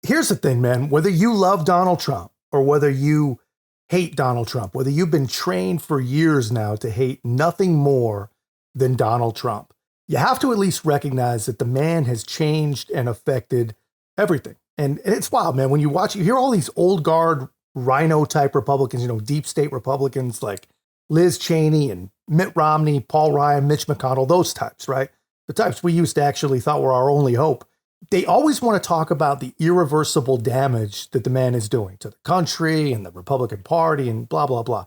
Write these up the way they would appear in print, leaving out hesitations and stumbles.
Here's the thing, man. Whether you love Donald Trump or whether you hate Donald Trump, whether you've been trained for years now to hate nothing more than Donald Trump, you have to at least recognize that the man has changed and affected everything. And it's wild, man. When you hear all these old guard rhino type Republicans, deep state Republicans like Liz Cheney and Mitt Romney, Paul Ryan, Mitch McConnell, those types, right? The types we used to actually thought were our only hope. They always want to talk about the irreversible damage that the man is doing to the country and the Republican Party and blah, blah, blah.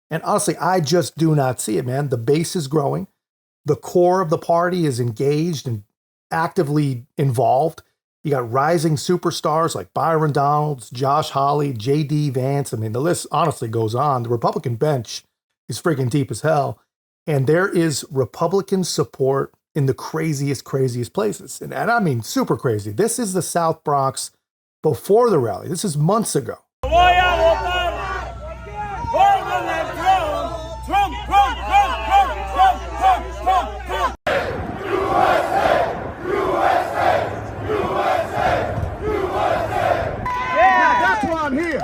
And honestly, I just do not see it, man. The base is growing. The core of the party is engaged and actively involved. You got rising superstars like Byron Donalds, Josh Hawley, J.D. Vance. I mean, the list honestly goes on. The Republican bench is freaking deep as hell. And there is Republican support in the craziest places. And I mean, super crazy. This is the South Bronx before the rally. This is months ago. That's why I'm here.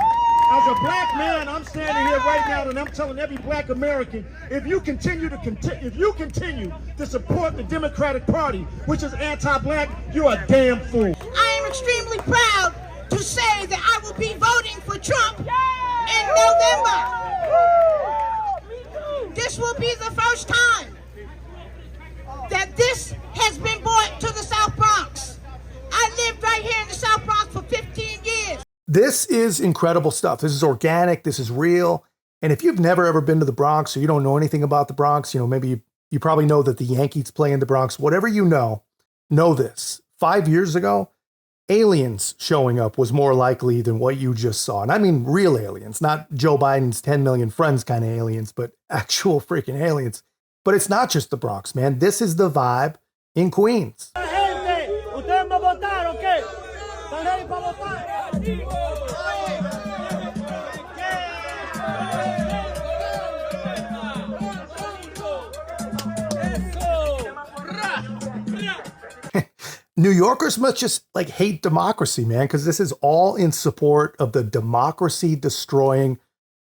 As a black man, I'm standing here right now, and I'm telling every black American: if you continue to support the Democratic Party, which is anti-black, you're a damn fool. I am extremely proud to say that I will be voting for Trump in November. This will be the first time that this has been brought to the South Bronx. I lived right here in the South Bronx for 15 years. This is incredible stuff. This is organic. This is real. And if you've never ever been to the Bronx or you don't know anything about the Bronx, maybe you probably know that the Yankees play in the Bronx. Whatever you know this. 5 years ago, aliens showing up was more likely than what you just saw. And I mean real aliens, not Joe Biden's 10 million friends kind of aliens, but actual freaking aliens. But it's not just the Bronx, man. This is the vibe in Queens. New Yorkers must just hate democracy, man, because this is all in support of the democracy destroying,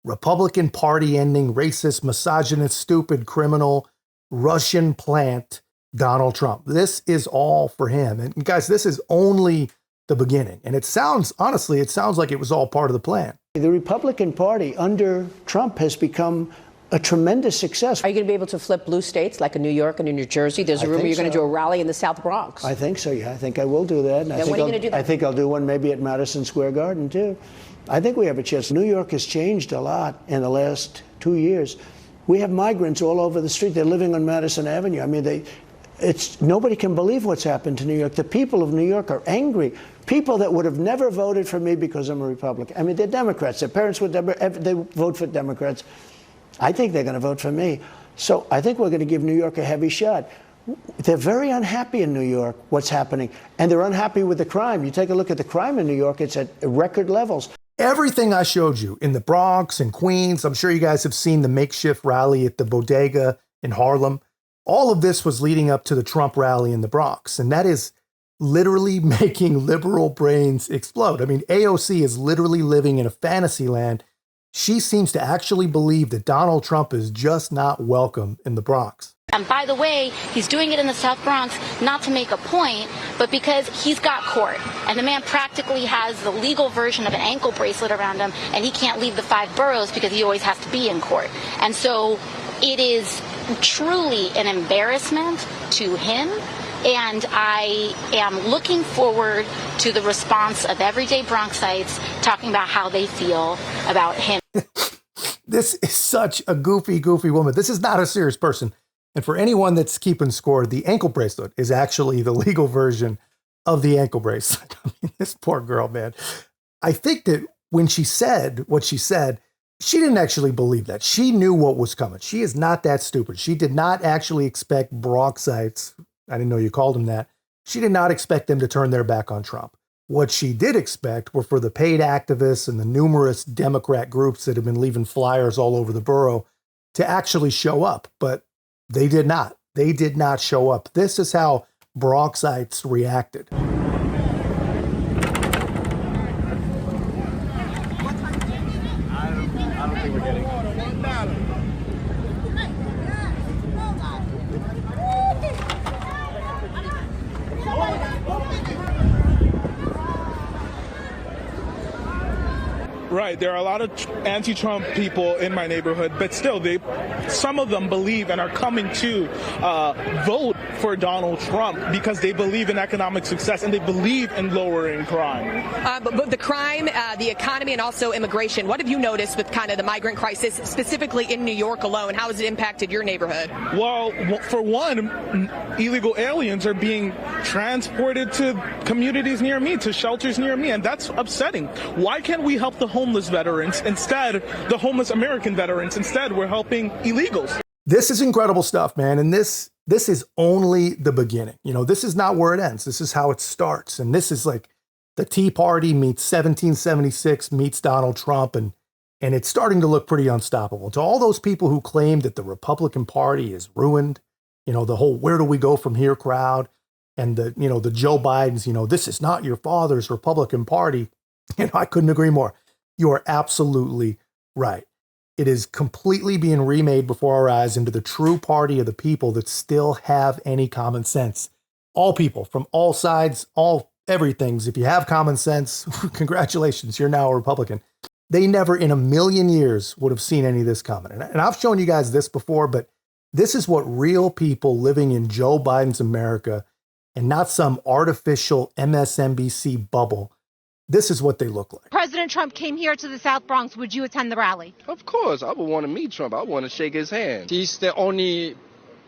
Republican Party ending, racist, misogynist, stupid, criminal, Russian plant, Donald Trump. This is all for him. And guys, this is only the beginning. And it sounds like it was all part of the plan. The Republican Party under Trump has become a tremendous success. Are you going to be able to flip blue states like in New York and in New Jersey? There's a rumor you're going to do a rally in the South Bronx. I think so, yeah. I think I will do that. Then when are you going to do that? I think I'll do one maybe at Madison Square Garden, too. I think we have a chance. New York has changed a lot in the last 2 years. We have migrants all over the street. They're living on Madison Avenue. I mean, nobody can believe what's happened to New York. The people of New York are angry. People that would have never voted for me because I'm a Republican. I mean, they're Democrats. Their parents would they vote for Democrats. I think they're going to vote for me. So I think we're going to give New York a heavy shot. They're very unhappy in New York, what's happening. And they're unhappy with the crime. You take a look at the crime in New York, it's at record levels. Everything I showed you in the Bronx and Queens, I'm sure you guys have seen the makeshift rally at the Bodega in Harlem. All of this was leading up to the Trump rally in the Bronx. And that is literally making liberal brains explode. I mean, AOC is literally living in a fantasy land. She seems to actually believe that Donald Trump is just not welcome in the Bronx. And by the way, he's doing it in the South Bronx, not to make a point, but because he's got court. And the man practically has the legal version of an ankle bracelet around him, and he can't leave the 5 boroughs because he always has to be in court. And so it is truly an embarrassment to him. And I am looking forward to the response of everyday Bronxites talking about how they feel about him. This is such a goofy woman. This is not a serious person. And for anyone that's keeping score, the ankle bracelet is actually the legal version of the ankle bracelet. I mean, this poor girl, man. I think that when she said what she said, she didn't actually believe that. She knew what was coming. She is not that stupid. She did not actually expect Bronxites, I didn't know you called them that. She did not expect them to turn their back on Trump. What she did expect were for the paid activists and the numerous Democrat groups that have been leaving flyers all over the borough to actually show up. But they did not. They did not show up. This is how Bronxites reacted. Right. There are a lot of anti-Trump people in my neighborhood, but still, some of them believe and are coming to vote for Donald Trump because they believe in economic success and they believe in lowering crime. But the crime, the economy, and also immigration, what have you noticed with kind of the migrant crisis, specifically in New York alone? How has it impacted your neighborhood? Well, for one, illegal aliens are being transported to communities near me, to shelters near me, and that's upsetting. Why can't we help the homeless veterans instead, the homeless American veterans? Instead, we're helping illegals. This is incredible stuff, man. And this is only the beginning. You know, this is not where it ends. This is how it starts. And this is like the Tea Party meets 1776 meets Donald Trump. And it's starting to look pretty unstoppable. To all those people who claim that the Republican Party is ruined, you know, the whole where do we go from here crowd, and the Joe Biden's, this is not your father's Republican Party. I couldn't agree more. You are absolutely right. It is completely being remade before our eyes into the true party of the people that still have any common sense. All people from all sides, all everythings. If you have common sense, congratulations, you're now a Republican. They never in a million years would have seen any of this coming. And I've shown you guys this before, but this is what real people living in Joe Biden's America and not some artificial MSNBC bubble. This is what they look like. President Trump came here to the South Bronx. Would you attend the rally? Of course. I would want to meet Trump. I want to shake his hand. He's the only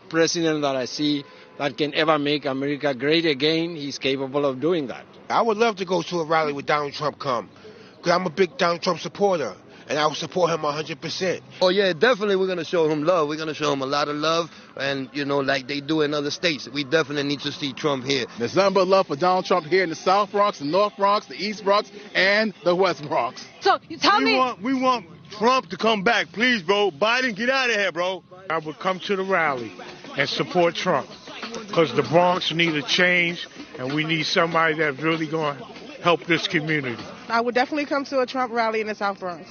president that I see that can ever make America great again. He's capable of doing that. I would love to go to a rally with Donald Trump come, because I'm a big Donald Trump supporter, and I will support him 100%. Oh, yeah, definitely we're going to show him love. We're going to show him a lot of love, and, like they do in other states. We definitely need to see Trump here. There's nothing but love for Donald Trump here in the South Bronx, the North Bronx, the East Bronx, and the West Bronx. So, you tell me... We want Trump to come back. Please, bro. Biden, get out of here, bro. I would come to the rally and support Trump, because the Bronx need a change, and we need somebody that's really going to help this community. I would definitely come to a Trump rally in the South Bronx.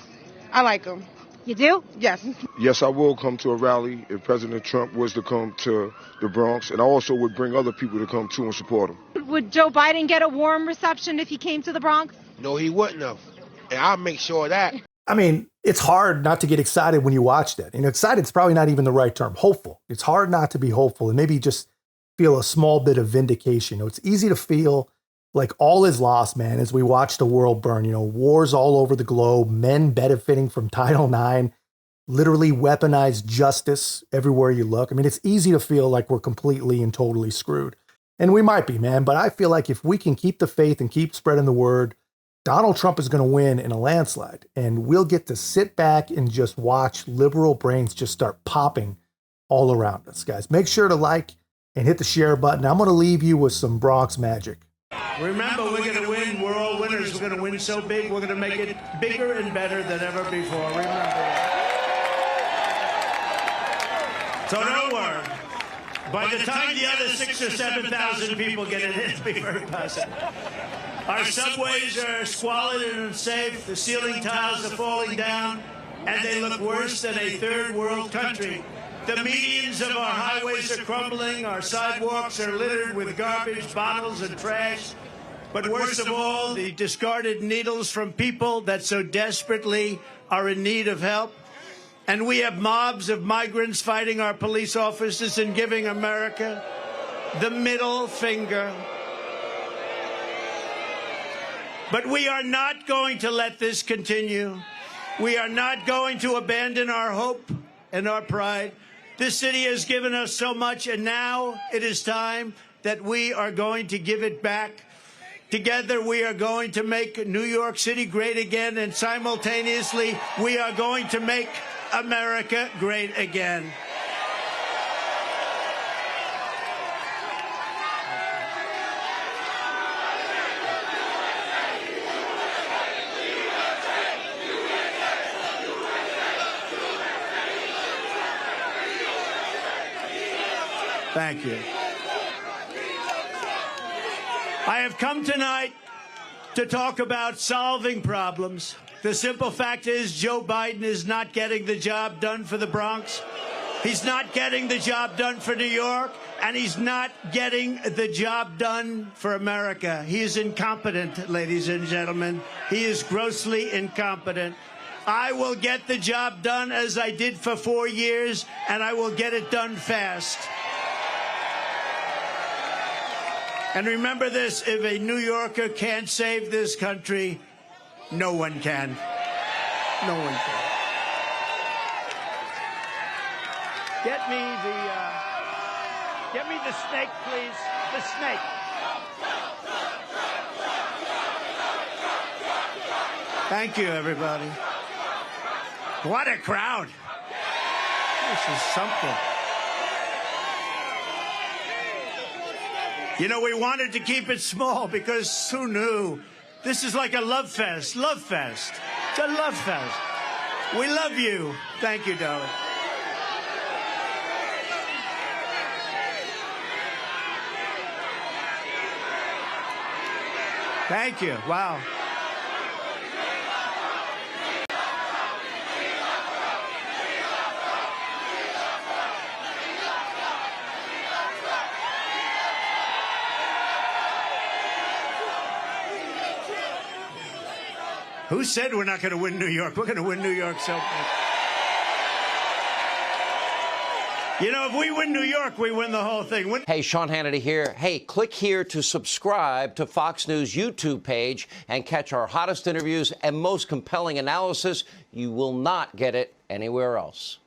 I like him. You do? Yes. Yes, I will come to a rally if President Trump was to come to the Bronx, and I also would bring other people to come too and support him. Would Joe Biden get a warm reception if he came to the Bronx? No, he wouldn't have. And I'll make sure of that. I mean, it's hard not to get excited when you watch that. Excited is probably not even the right term. Hopeful. It's hard not to be hopeful and maybe just feel a small bit of vindication. It's easy to feel like all is lost, man, as we watch the world burn. Wars all over the globe, men benefiting from Title IX, literally weaponized justice everywhere you look. I mean, it's easy to feel like we're completely and totally screwed. And we might be, man, but I feel like if we can keep the faith and keep spreading the word, Donald Trump is going to win in a landslide. And we'll get to sit back and just watch liberal brains just start popping all around us, guys. Make sure to like and hit the share button. I'm going to leave you with some Bronx magic. Remember, we're going to win. We're all winners. We're going to win so big, we're going to make it bigger and better than ever before. Remember that. So don't worry. By the time the other 6,000 or 7,000 people get it, it'll be very positive. Our subways are squalid and unsafe. The ceiling tiles are falling down, and they look worse than a third world country. The medians of our highways are crumbling. Our sidewalks are littered with garbage, bottles, and trash. But worst of all, the discarded needles from people that so desperately are in need of help. And we have mobs of migrants fighting our police officers and giving America the middle finger. But we are not going to let this continue. We are not going to abandon our hope and our pride. This city has given us so much, and now it is time that we are going to give it back. Together, we are going to make New York City great again, and simultaneously, we are going to make America great again. Thank you. I have come tonight to talk about solving problems. The simple fact is Joe Biden is not getting the job done for the Bronx. He's not getting the job done for New York, and he's not getting the job done for America. He is incompetent, ladies and gentlemen. He is grossly incompetent. I will get the job done as I did for 4 years, and I will get it done fast. And remember this, if a New Yorker can't save this country, no one can. No one can. Get me the snake, please. The snake. Thank you, everybody. What a crowd. This is something. You know, we wanted to keep it small because who knew? This is like a love fest. Love fest. It's a love fest. We love you. Thank you, darling. Thank you. Wow. Who said we're not going to win New York? We're going to win New York so bad. You know, if we win New York, we win the whole thing. Hey, Sean Hannity here. Hey, click here to subscribe to Fox News YouTube page and catch our hottest interviews and most compelling analysis. You will not get it anywhere else.